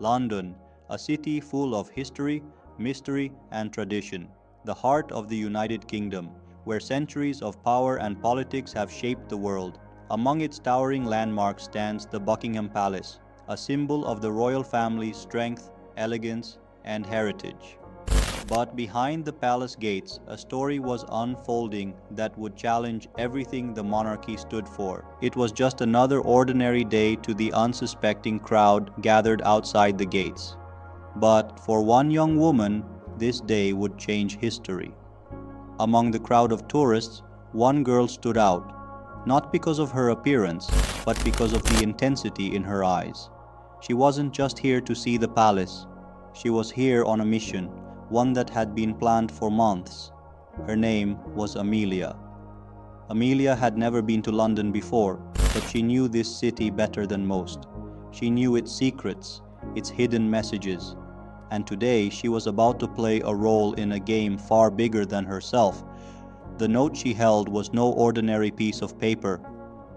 London, a city full of history, mystery, and tradition, the heart of the United Kingdom, where centuries of power and politics have shaped the world. Among its towering landmarks stands the Buckingham Palace, a symbol of the royal family's strength, elegance, and heritage. But behind the palace gates, a story was unfolding that would challenge everything the monarchy stood for. It was just another ordinary day to the unsuspecting crowd gathered outside the gates. But for one young woman, this day would change history. Among the crowd of tourists, one girl stood out, not because of her appearance, but because of the intensity in her eyes. She wasn't just here to see the palace, she was here on a mission, one that had been planned for months. Her name was Amelia. Amelia had never been to London before, but she knew this city better than most. She knew its secrets, its hidden messages, and today she was about to play a role in a game far bigger than herself. The note she held was no ordinary piece of paper.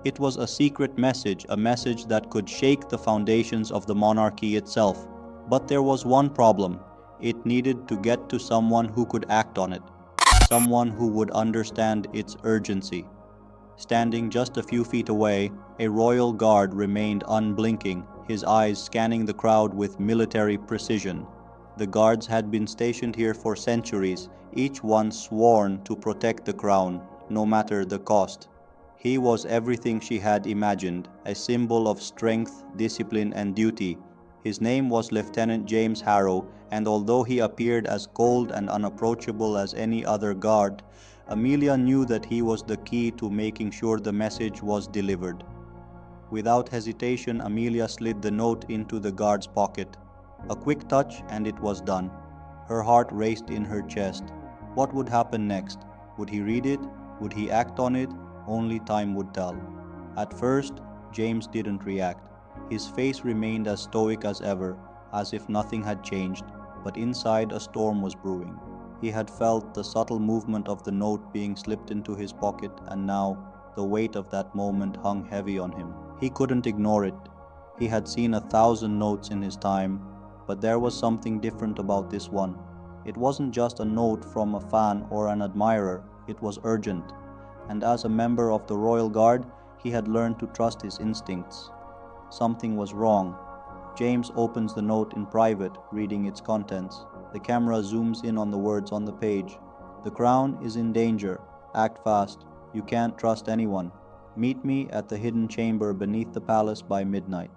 It was a secret message, a message that could shake the foundations of the monarchy itself. But there was one problem. It needed to get to someone who could act on it, someone who would understand its urgency. Standing just a few feet away, a royal guard remained unblinking, his eyes scanning the crowd with military precision. The guards had been stationed here for centuries, each one sworn to protect the crown, no matter the cost. He was everything she had imagined, a symbol of strength, discipline, and duty. His name was Lieutenant James Harrow, and although he appeared as cold and unapproachable as any other guard, Amelia knew that he was the key to making sure the message was delivered. Without hesitation, Amelia slid the note into the guard's pocket. A quick touch and it was done. Her heart raced in her chest. What would happen next? Would he read it? Would he act on it? Only time would tell. At first, James didn't react. His face remained as stoic as ever, as if nothing had changed, but inside a storm was brewing. He had felt the subtle movement of the note being slipped into his pocket, and now the weight of that moment hung heavy on him. He couldn't ignore it. He had seen 1,000 notes in his time, but there was something different about this one. It wasn't just a note from a fan or an admirer, it was urgent. And as a member of the Royal Guard, he had learned to trust his instincts. Something was wrong. James opens the note in private, reading its contents. The camera zooms in on the words on the page. The crown is in danger. Act fast. You can't trust anyone. Meet me at the hidden chamber beneath the palace by midnight.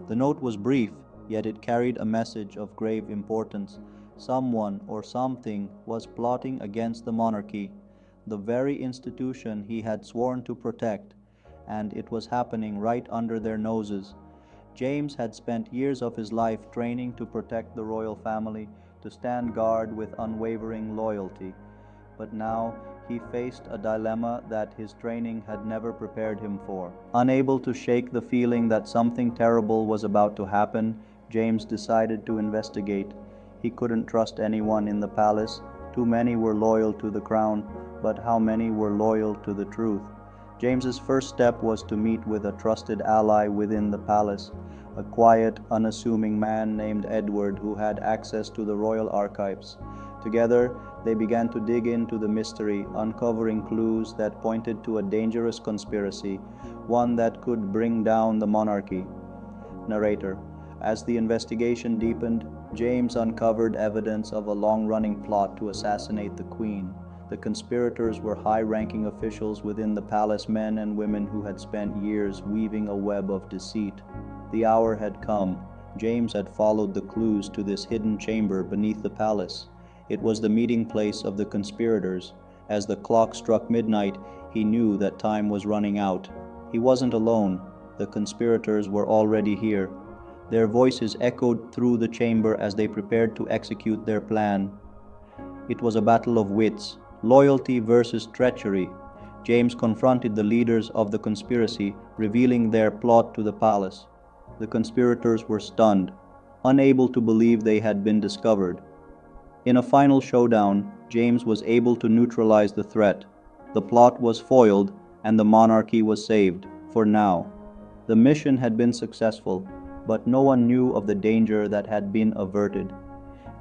The note was brief, yet it carried a message of grave importance. Someone or something was plotting against the monarchy, the very institution he had sworn to protect, and it was happening right under their noses. James had spent years of his life training to protect the royal family, to stand guard with unwavering loyalty. But now he faced a dilemma that his training had never prepared him for. Unable to shake the feeling that something terrible was about to happen, James decided to investigate. He couldn't trust anyone in the palace. Too many were loyal to the crown, but how many were loyal to the truth? James's first step was to meet with a trusted ally within the palace, a quiet, unassuming man named Edward who had access to the royal archives. Together, they began to dig into the mystery, uncovering clues that pointed to a dangerous conspiracy, one that could bring down the monarchy. Narrator: as the investigation deepened, James uncovered evidence of a long-running plot to assassinate the Queen. The conspirators were high-ranking officials within the palace, men and women who had spent years weaving a web of deceit. The hour had come. James had followed the clues to this hidden chamber beneath the palace. It was the meeting place of the conspirators. As the clock struck midnight, he knew that time was running out. He wasn't alone. The conspirators were already here. Their voices echoed through the chamber as they prepared to execute their plan. It was a battle of wits, loyalty versus treachery. James confronted the leaders of the conspiracy, revealing their plot to the palace. The conspirators were stunned, unable to believe they had been discovered. In a final showdown, James was able to neutralize the threat. The plot was foiled, and the monarchy was saved, for now. The mission had been successful. but no one knew of the danger that had been averted.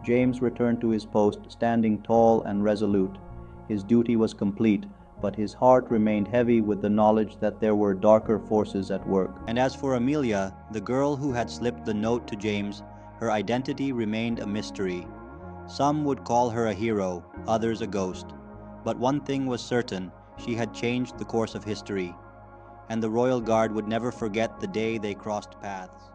James returned to his post, standing tall and resolute. His duty was complete, but his heart remained heavy with the knowledge that there were darker forces at work. And as for Amelia, the girl who had slipped the note to James, her identity remained a mystery. Some would call her a hero, others a ghost. But one thing was certain, she had changed the course of history, and the royal guard would never forget the day they crossed paths.